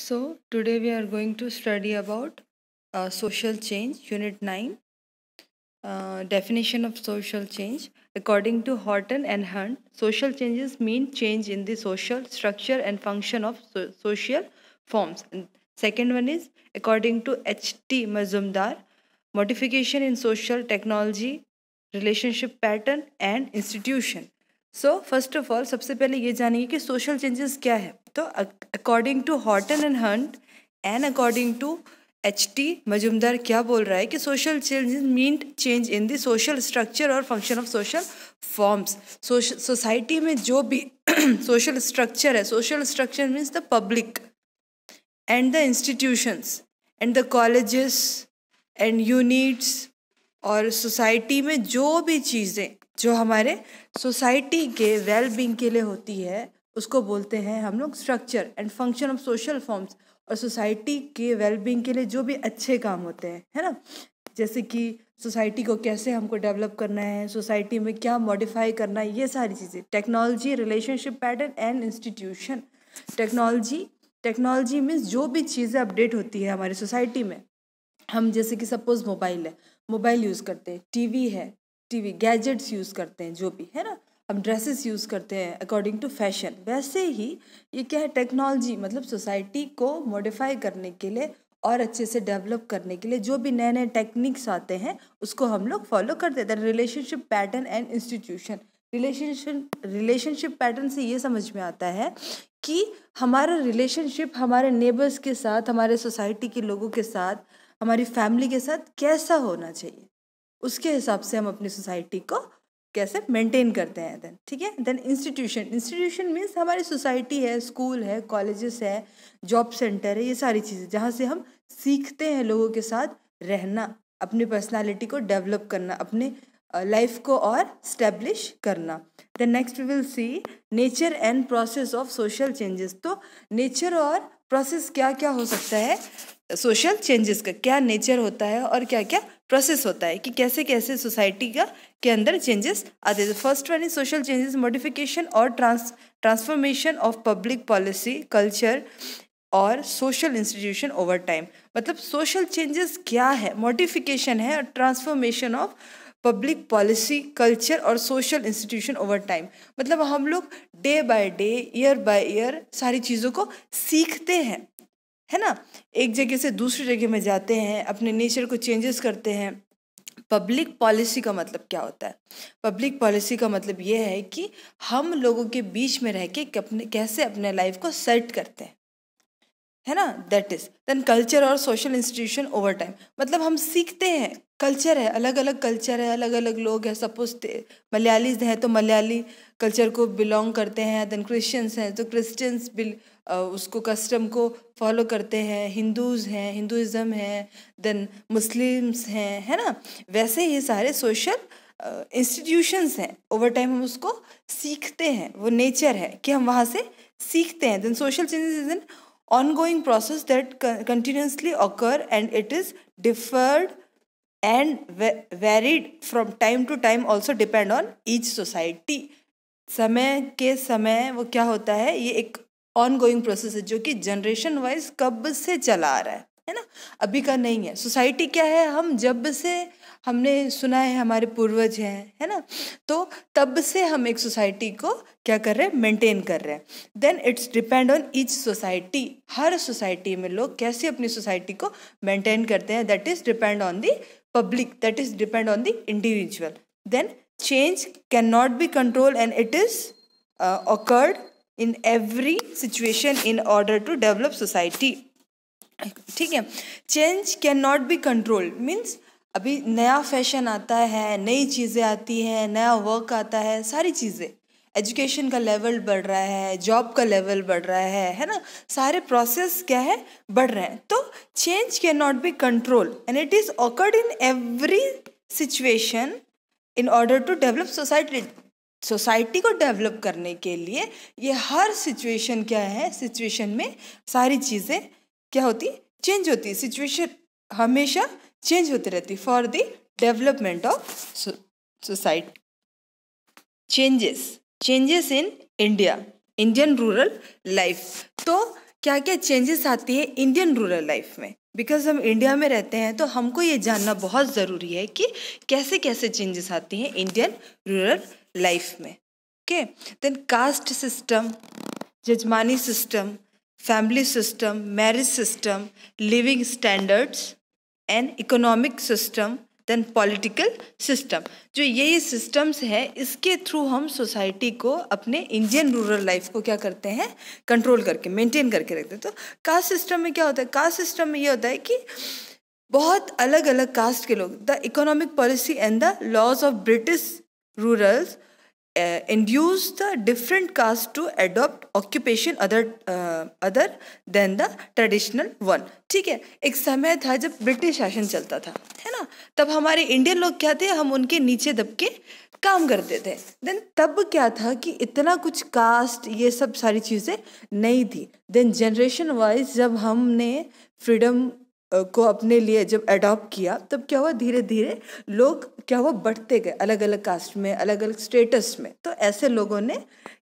So, today we are going to study about social change, Unit 9, definition of social change. According to Horton and Hunt, social changes mean change in the social structure and function of social forms. And second one is, according to H.T. Mazumdar, modification in social technology, relationship pattern and institution. So first of all सबसे पहले ये जानिए कि social changes क्या है. तो according to Horton and Hunt and according to H.T. Majumdar क्या बोल रहा है कि social changes mean change in the social structure और function of social forms. Society में जो भी सोशल स्ट्रक्चर है, social structure means the public and the institutions and the colleges and units, और सोसाइटी में जो भी चीज़ें जो हमारे सोसाइटी के वेल बींग के लिए होती है उसको बोलते हैं हम लोग structure and function of social forms. और सोसाइटी के वेल बींग के लिए जो भी अच्छे काम होते हैं, है ना, जैसे कि सोसाइटी को कैसे हमको डेवलप करना है, सोसाइटी में क्या मॉडिफाई करना है, ये सारी चीज़ें. Technology, relationship pattern and institution. Technology means जो भी चीज़ें अपडेट होती है हमारी सोसाइटी में. हम जैसे कि सपोज मोबाइल है, मोबाइल यूज़ करते हैं, टीवी है, टीवी गैजेट्स यूज़ करते हैं, जो भी है ना, हम ड्रेसेस यूज़ करते हैं अकॉर्डिंग टू फैशन. वैसे ही ये क्या है, टेक्नोलॉजी मतलब सोसाइटी को मॉडिफाई करने के लिए और अच्छे से डेवलप करने के लिए जो भी नए नए टेक्निक्स आते हैं उसको हम लोग फॉलो करते हैं. Relationship pattern and institution. Relationship pattern से ये समझ में आता है कि हमारा रिलेशनशिप हमारे नेबर्स के साथ, हमारे सोसाइटी के लोगों के साथ, हमारी फैमिली के साथ कैसा होना चाहिए, उसके हिसाब से हम अपनी सोसाइटी को कैसे मेंटेन करते हैं. देन ठीक है. देन इंस्टीट्यूशन मीन्स हमारी सोसाइटी है, स्कूल है, कॉलेजेस है, जॉब सेंटर है, ये सारी चीज़ें जहाँ से हम सीखते हैं लोगों के साथ रहना, अपनी पर्सनालिटी को डेवलप करना, अपने लाइफ को और स्टैब्लिश करना. Then next we will see nature and process of social changes. तो नेचर और प्रोसेस क्या क्या हो सकता है सोशल चेंजेस का, क्या नेचर होता है और क्या क्या प्रोसेस होता है, कि कैसे कैसे सोसाइटी का के अंदर चेंजेस आते हैं. First one is social changes, modification और transformation of public policy, culture और सोशल इंस्टीट्यूशन ओवर टाइम. मतलब सोशल चेंजेस क्या है, मॉडिफिकेशन है और transformation of public policy, culture और सोशल इंस्टीट्यूशन ओवर टाइम. मतलब हम लोग day by day, year by year सारी चीज़ों को सीखते हैं, है ना, एक जगह से दूसरी जगह में जाते हैं, अपने नेचर को चेंजेस करते हैं. पब्लिक पॉलिसी का मतलब क्या होता है? पब्लिक पॉलिसी का मतलब ये है कि हम लोगों के बीच में रह के कैसे अपने लाइफ को सेट करते हैं, है ना, दैट इज. देन कल्चर और सोशल इंस्टीट्यूशन ओवर टाइम. मतलब हम सीखते हैं, कल्चर है, अलग अलग कल्चर है, अलग अलग लोग हैं. सपोज मलयालीज हैं तो मलयाली कल्चर को बिलोंग करते हैं. देन क्रिश्चियंस हैं तो क्रिश्चियंस उसको कस्टम को फॉलो करते हैं. हिंदूज़ हैं, हिंदुज़म है. देन मुस्लिम्स हैं, है ना. वैसे ही सारे सोशल इंस्टीट्यूशंस हैं. ओवर टाइम हम उसको सीखते हैं, वो नेचर है कि हम वहाँ से सीखते हैं. Then social changes is an ongoing process that continuously occur and it is differed and varied from time to time, also depend on each society. समय के समय वो क्या होता है, ये एक ongoing process है जो कि जनरेशन वाइज कब से चला आ रहा है ना, अभी का नहीं है. सोसाइटी क्या है, हम जब से हमने सुना है हमारे पूर्वज हैं, है ना, तो तब से हम एक सोसाइटी को क्या कर रहे हैं, मेंटेन कर रहे हैं. Then it's depend on each society. हर सोसाइटी में लोग कैसे अपनी सोसाइटी को मेंटेन करते हैं, that is depend on the public, that is depend on the individual. Then change can not be control and it is occurred in every situation in order to develop society. ठीक है. Change can not be controlled means अभी नया fashion आता है, नई चीज़ें आती हैं, नया वर्क आता है, सारी चीज़ें, एजुकेशन का लेवल बढ़ रहा है, जॉब का लेवल बढ़ रहा है ना, सारे प्रोसेस क्या है, बढ़ रहे हैं. तो change can not be control and it is occurred in every situation in order to develop society. Society को डेवलप करने के लिए ये हर सिचुएशन क्या है, सिचुएशन में सारी चीज़ें क्या होती, चेंज होती है. सिचुएशन हमेशा चेंज होती रहती for the development of society. Changes in India, Indian rural life. तो क्या क्या चेंजेस आती है इंडियन रूरल लाइफ में। बिकॉज हम इंडिया में रहते हैं तो हमको ये जानना बहुत ज़रूरी है कि कैसे कैसे चेंजेस आती हैं इंडियन रूरल लाइफ में। Okay, then caste system, jajmani system, family system, marriage system, living standards and economic system, then political system. जो ये सिस्टम्स हैं इसके थ्रू हम सोसाइटी को, अपने इंडियन रूरल लाइफ को क्या करते हैं, कंट्रोल करके मेंटेन करके रखते हैं। तो कास्ट सिस्टम में क्या होता है, कास्ट सिस्टम में ये होता है कि बहुत अलग अलग कास्ट के लोग, the economic policy and the laws of British rulers induce the different caste to adopt occupation other than the traditional one। ठीक है, एक समय था जब ब्रिटिश शासन चलता था, है ना, तब हमारे इंडियन लोग क्या थे, हम उनके नीचे दब के काम करते थे। देन तब क्या था कि इतना कुछ कास्ट ये सब सारी चीज़ें नहीं थी। देन जनरेशन वाइज जब हमने फ्रीडम को अपने लिए जब अडॉप्ट किया, तब क्या हुआ, धीरे धीरे लोग क्या हुआ, बढ़ते गए अलग अलग कास्ट में, अलग अलग स्टेटस में। तो ऐसे लोगों ने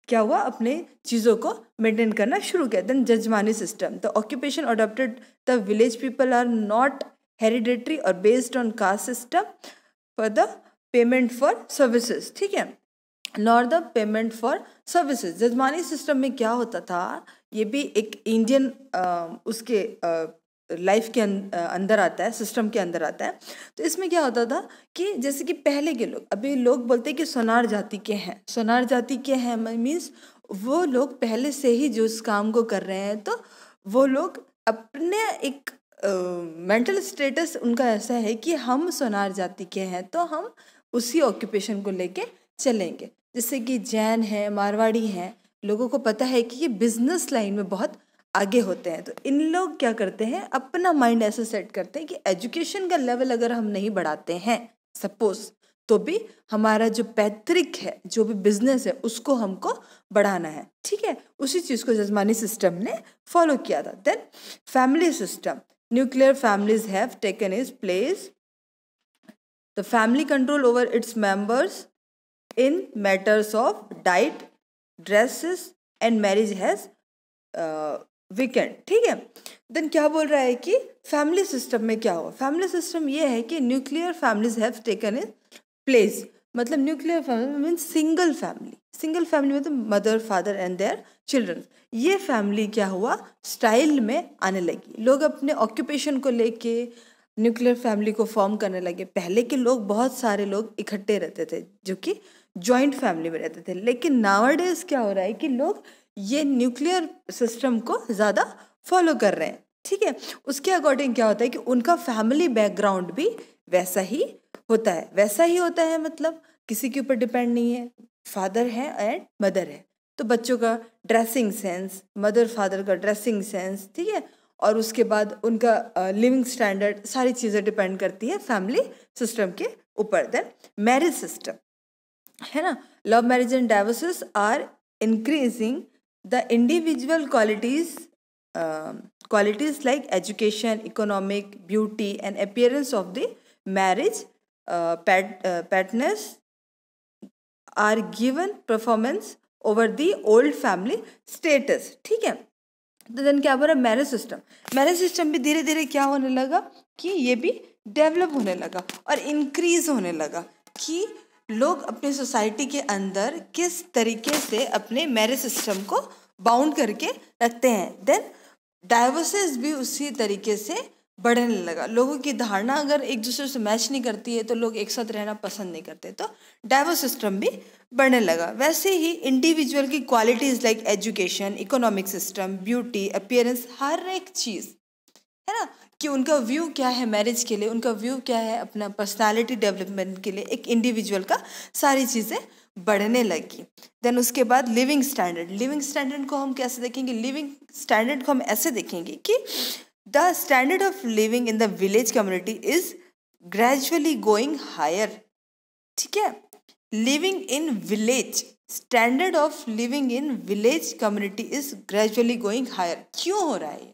क्या हुआ, अपने चीज़ों को मेंटेन करना शुरू किया। Then jajmani system, the occupation adopted the village people are not hereditary और based on caste system for the payment for services. ठीक है, nor the payment for services. Jajmani system में क्या होता था, ये भी एक इंडियन उसके लाइफ के अंदर आता है, सिस्टम के अंदर आता है। तो इसमें क्या होता था कि जैसे कि पहले के लोग, अभी लोग बोलते हैं कि सोनार जाति के हैं, सोनार जाति के हैं मीन्स वो लोग पहले से ही जो इस काम को कर रहे हैं, तो वो लोग अपने एक मेंटल स्टेटस उनका ऐसा है कि हम सोनार जाति के हैं तो हम उसी ऑक्यूपेशन को लेके चलेंगे। जैसे कि जैन है, मारवाड़ी हैं, लोगों को पता है कि ये बिजनेस लाइन में बहुत आगे होते हैं। तो इन लोग क्या करते हैं, अपना माइंड ऐसे सेट करते हैं कि एजुकेशन का लेवल अगर हम नहीं बढ़ाते हैं सपोज, तो भी हमारा जो पैतृक है, जो भी बिजनेस है, उसको हमको बढ़ाना है। ठीक है, उसी चीज़ को जजमानी सिस्टम ने फॉलो किया था। Then family system, nuclear families have taken is place, the family control over its members in matters of diet, dresses and marriage has weakened. ठीक है, देन क्या बोल रहा है कि फैमिली सिस्टम में क्या हुआ, फैमिली सिस्टम ये है कि nuclear families have taken in place. मतलब nuclear family means single family, single family मतलब mother father and their children. ये फैमिली क्या हुआ, स्टाइल में आने लगी। लोग अपने ऑक्यूपेशन को लेके न्यूक्लियर फैमिली को फॉर्म करने लगे। पहले के लोग, बहुत सारे लोग इकट्ठे रहते थे जो कि जॉइंट फैमिली में रहते थे, लेकिन नाउअडेज क्या हो रहा है कि लोग ये न्यूक्लियर सिस्टम को ज़्यादा फॉलो कर रहे हैं। ठीक है, उसके अकॉर्डिंग क्या होता है कि उनका फैमिली बैकग्राउंड भी वैसा ही होता है, वैसा ही होता है, मतलब किसी के ऊपर डिपेंड नहीं है, फादर है एंड मदर है। तो बच्चों का ड्रेसिंग सेंस, मदर फादर का ड्रेसिंग सेंस, ठीक है, और उसके बाद उनका लिविंग स्टैंडर्ड, सारी चीज़ें डिपेंड करती है फैमिली सिस्टम के ऊपर। देन मैरिज सिस्टम है ना, love marriage and divorces are increasing the individual qualities like education, economic, beauty and appearance of the marriage partners are given performance over the old family status। ठीक है, तो then क्या बोल रहा है, marriage system, marriage system भी धीरे धीरे क्या होने लगा कि ये भी डेवलप होने लगा और इंक्रीज होने लगा कि लोग अपने सोसाइटी के अंदर किस तरीके से अपने मैरिज सिस्टम को बाउंड करके रखते हैं। देन डाइवोर्सेस भी उसी तरीके से बढ़ने लगा। लोगों की धारणा अगर एक दूसरे से मैच नहीं करती है तो लोग एक साथ रहना पसंद नहीं करते, तो डाइवोर्स सिस्टम भी बढ़ने लगा। वैसे ही इंडिविजुअल की qualities like education, economic system, beauty, appearance, हर एक चीज़ है ना, कि उनका व्यू क्या है मैरिज के लिए, उनका व्यू क्या है अपना पर्सनालिटी डेवलपमेंट के लिए, एक इंडिविजुअल का सारी चीज़ें बढ़ने लगी। देन उसके बाद लिविंग स्टैंडर्ड, लिविंग स्टैंडर्ड को हम कैसे देखेंगे, लिविंग स्टैंडर्ड को हम ऐसे देखेंगे कि the standard of living in the village community is gradually going higher. ठीक है, living in village, standard of living in village community is gradually going higher. क्यों हो रहा है,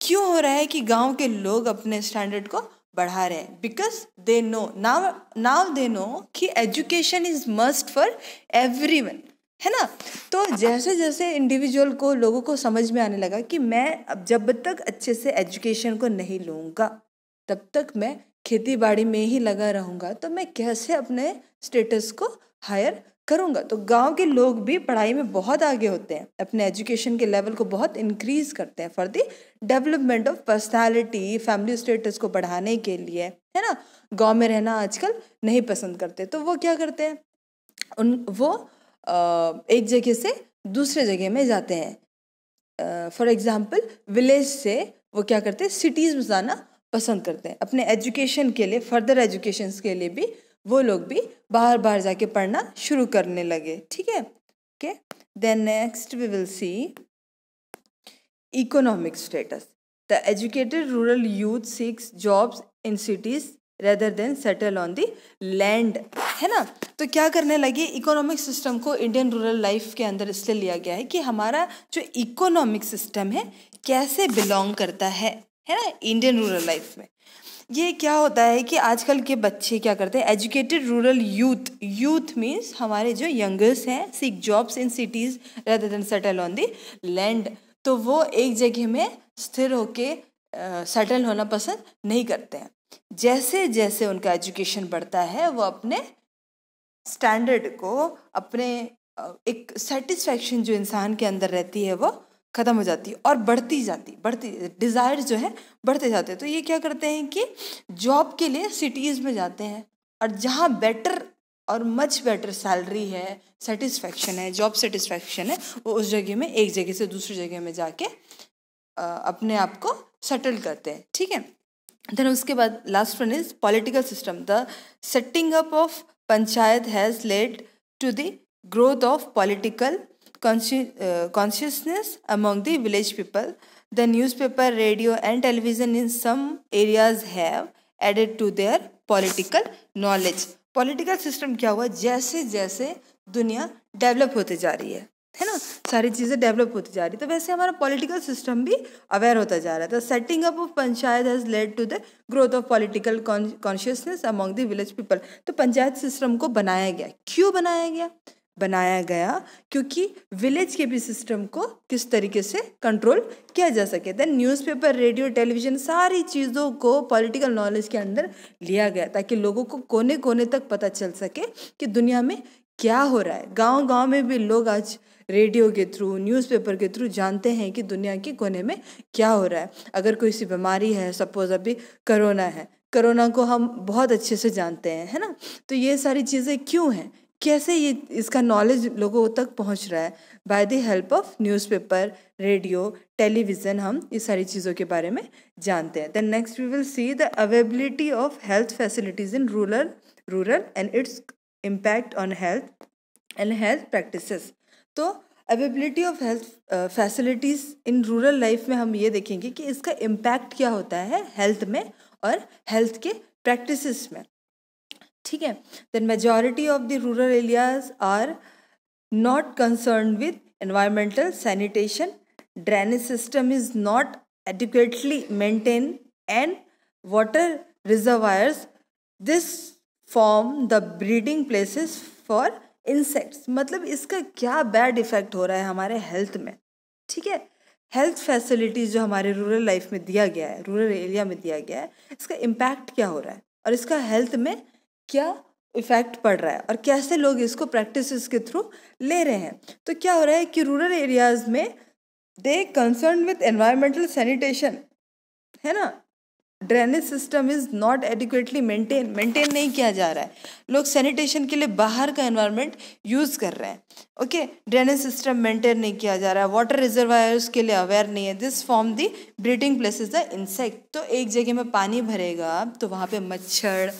क्यों हो रहा है कि गांव के लोग अपने स्टैंडर्ड को बढ़ा रहे हैं? Because they know now they know कि education is must for everyone. है ना। तो जैसे जैसे इंडिविजुअल को, लोगों को समझ में आने लगा कि मैं अब जब तक अच्छे से एजुकेशन को नहीं लूँगा तब तक मैं खेती बाड़ी में ही लगा रहूँगा, तो मैं कैसे अपने स्टेटस को हायर करूँगा। तो गांव के लोग भी पढ़ाई में बहुत आगे होते हैं, अपने एजुकेशन के लेवल को बहुत इंक्रीज करते हैं for the development of personality, family status को बढ़ाने के लिए, है ना। गांव में रहना आजकल नहीं पसंद करते, तो वो क्या करते हैं, वो एक जगह से दूसरे जगह में जाते हैं। फॉर एग्जाम्पल विलेज से वो क्या करते हैं, सिटीज़ में जाना पसंद करते हैं अपने एजुकेशन के लिए, फर्दर एजुकेशन के लिए भी वो लोग भी बाहर बाहर जाके पढ़ना शुरू करने लगे। ठीक है, okay. Then next we will see economic status. The educated rural youth seeks jobs in cities rather than settle on the land, है ना। तो क्या करने लगे, इकोनॉमिक सिस्टम को इंडियन रूरल लाइफ के अंदर इसलिए लिया गया है कि हमारा जो इकोनॉमिक सिस्टम है कैसे बिलोंग करता है ना, इंडियन रूरल लाइफ में। ये क्या होता है कि आजकल के बच्चे क्या करते हैं, एजुकेटेड रूरल यूथ मीन्स हमारे जो यंगर्स हैं, seek jobs in cities rather than settle on the land. तो वो एक जगह में स्थिर होके सेटल होना पसंद नहीं करते हैं। जैसे जैसे उनका एजुकेशन बढ़ता है वो अपने स्टैंडर्ड को, अपने एक सेटिस्फैक्शन जो इंसान के अंदर रहती है वो ख़त्म हो जाती है और बढ़ती डिज़ायर जो है बढ़ते जाते हैं। तो ये क्या करते हैं कि जॉब के लिए सिटीज़ में जाते हैं, और जहाँ बेटर और मच बेटर सैलरी है, सेटिस्फैक्शन है, जॉब सेटिस्फैक्शन है, वो उस जगह में एक जगह से दूसरी जगह में जाके अपने आप को सेटल करते हैं। ठीक है, देन उसके बाद last one is political system. The setting up of panchayat has led to the growth of political consciousness among the village people. The newspaper, radio and television in some areas have added to their political knowledge. Political system क्या हुआ, जैसे जैसे दुनिया develop होते जा रही है ना, सारी चीज़ें डेवलप होती जा रही है, तो वैसे हमारा पॉलिटिकल सिस्टम भी अवेयर होता जा रहा है। तो setting up of panchayat has led to the growth of political consciousness among the village people. तो पंचायत सिस्टम को बनाया गया, क्यों बनाया गया क्योंकि विलेज के भी सिस्टम को किस तरीके से कंट्रोल किया जा सके। देन न्यूज़पेपर, रेडियो, टेलीविज़न, सारी चीज़ों को पॉलिटिकल नॉलेज के अंदर लिया गया ताकि लोगों को कोने कोने तक पता चल सके कि दुनिया में क्या हो रहा है। गांव में भी लोग आज रेडियो के थ्रू, न्यूज़पेपर के थ्रू जानते हैं कि दुनिया के कोने में क्या हो रहा है। अगर कोई सी बीमारी है, सपोज अभी कोरोना को हम बहुत अच्छे से जानते हैं, है ना। तो ये सारी चीज़ें क्यों हैं, कैसे ये इसका नॉलेज लोगों तक पहुंच रहा है, by the help of newspaper, radio, television, हम इस सारी चीज़ों के बारे में जानते हैं। Then next we will see the availability of health facilities in rural and its impact on health and health practices. तो availability of health facilities in rural life में हम ये देखेंगे कि इसका इम्पैक्ट क्या होता है हेल्थ में और हेल्थ के प्रैक्टिसेस में। ठीक है, then majority of the rural areas are not concern with environmental sanitation, drainage system is not adequately maintain and water reservoirs this form the breeding places for insects. मतलब इसका क्या bad effect हो रहा है हमारे हेल्थ में। ठीक है, हेल्थ फैसिलिटीज़ जो हमारे रूरल लाइफ में दिया गया है, रूरल एरिया में दिया गया है, इसका इम्पैक्ट क्या हो रहा है और इसका हेल्थ में क्या इफेक्ट पड़ रहा है और कैसे लोग इसको प्रैक्टिसेस के थ्रू ले रहे हैं। तो क्या हो रहा है कि रूरल एरियाज में दे कंसर्न विद एनवायरमेंटल सैनिटेशन, है ना, drainage system is not adequately maintain नहीं किया जा रहा है। लोग सैनिटेशन के लिए बाहर का एनवायरनमेंट यूज़ कर रहे हैं। ओके, ड्रेनेज सिस्टम मेंटेन नहीं किया जा रहा है, वाटर रिजर्वायर्स के लिए अवेयर नहीं है। This form the breeding places the insect. तो एक जगह में पानी भरेगा तो वहाँ पे मच्छर,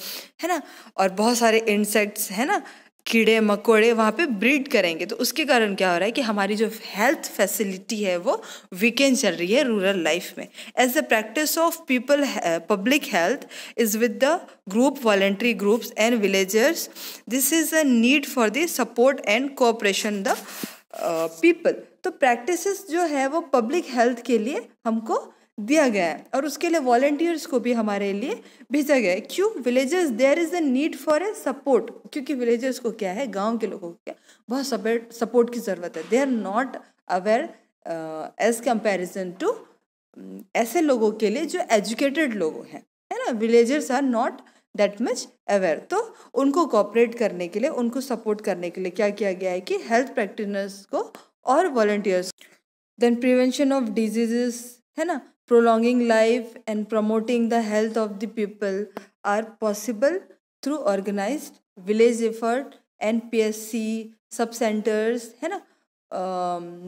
है ना, और बहुत सारे इंसेक्ट्स, है ना, कीड़े मकोड़े वहाँ पे ब्रीड करेंगे। तो उसके कारण क्या हो रहा है कि हमारी जो हेल्थ फैसिलिटी है वो वीकेंड चल रही है रूरल लाइफ में। As the practice of people public health is with the group, voluntary groups and villagers, this is a need for the support and cooperation the people. तो practices जो है वो पब्लिक हेल्थ के लिए हमको दिया गया है और उसके लिए वॉलंटियर्स को भी हमारे लिए भेजा गया है। क्यों? Villagers, there is a need for a support, क्योंकि विलेजर्स को क्या है, गांव के लोगों को क्या बहुत सपोर्ट की ज़रूरत है। They are not aware as comparison to ऐसे लोगों के लिए जो एजुकेटेड लोग हैं, है ना। Villagers are not that much aware. तो उनको कोऑपरेट करने के लिए, उनको सपोर्ट करने के लिए क्या किया गया है कि हेल्थ प्रैक्टिशनर्स को और volunteers. Then prevention of diseases, है ना, prolonging life and promoting the health of the people are possible through organized village effort and PSC sub centers, है ना।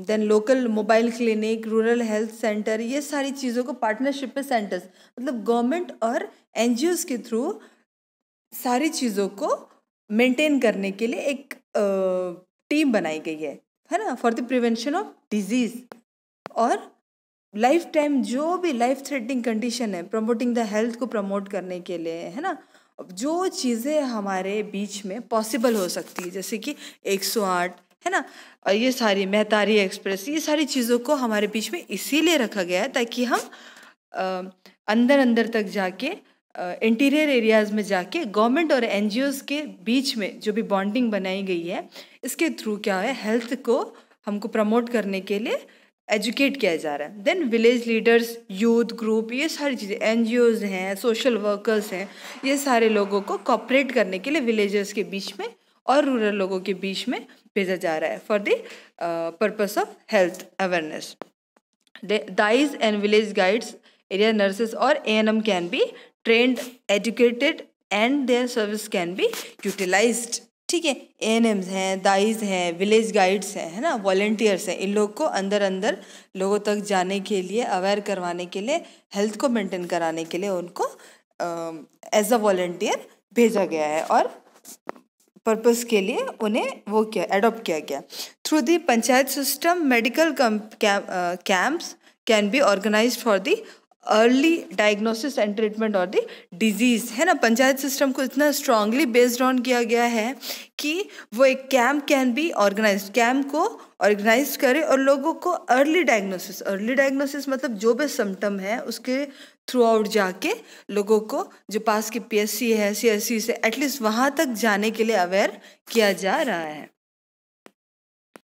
Then local mobile clinic, rural health centre, ये सारी चीज़ों को partnership में centres, मतलब गवर्नमेंट और NGOs के थ्रू सारी चीज़ों को मेंटेन करने के लिए एक टीम बनाई गई है ना, for the prevention of disease और लाइफ टाइम जो भी लाइफ थ्रेटनिंग कंडीशन है, प्रमोटिंग द हेल्थ को प्रमोट करने के लिए, है ना। जो चीज़ें हमारे बीच में पॉसिबल हो सकती है, जैसे कि 108, है ना, और ये सारी मेहतारी एक्सप्रेस, ये सारी चीज़ों को हमारे बीच में इसीलिए रखा गया है ताकि हम अंदर अंदर तक जाके, इंटीरियर एरियाज़ में जाके गवर्नमेंट और NGOs के बीच में जो भी बॉन्डिंग बनाई गई है, इसके थ्रू क्या है, हेल्थ को हमको प्रमोट करने के लिए एजुकेट किया जा रहा है। Then village leaders, youth group, ये सारी चीज़ें, NGOs हैं, सोशल वर्कर्स हैं, ये सारे लोगों को कॉपरेट करने के लिए विलेजर्स के बीच में और रूरल लोगों के बीच में भेजा जा रहा है for the purpose of health awareness. Dais and village guides, area nurses और ANM can be trained, educated and their service can be utilised. ठीक है, ANMs हैं, दाइज हैं, विलेज गाइड्स हैं, है ना, वॉलंटियर्स हैं, इन लोग को अंदर अंदर लोगों तक जाने के लिए, अवेयर करवाने के लिए, हेल्थ को मेंटेन कराने के लिए उनको एज अ वॉलंटियर भेजा गया है और पर्पस के लिए उन्हें वो किया, एडॉप्ट किया गया। Through the panchayat system, medical camps can be organised for the early diagnosis and treatment और द डिजीज़, है ना। पंचायत सिस्टम को इतना स्ट्रांगली बेस्ड ऑन किया गया है कि वो एक camp can be organise, camp को ऑर्गेनाइज करे और लोगों को अर्ली डायग्नोसिस मतलब जो भी सिम्टम है उसके थ्रू आउट जाके लोगों को जो पास की PSC है, CSC से एटलीस्ट वहाँ तक जाने के लिए अवेयर किया जा रहा है।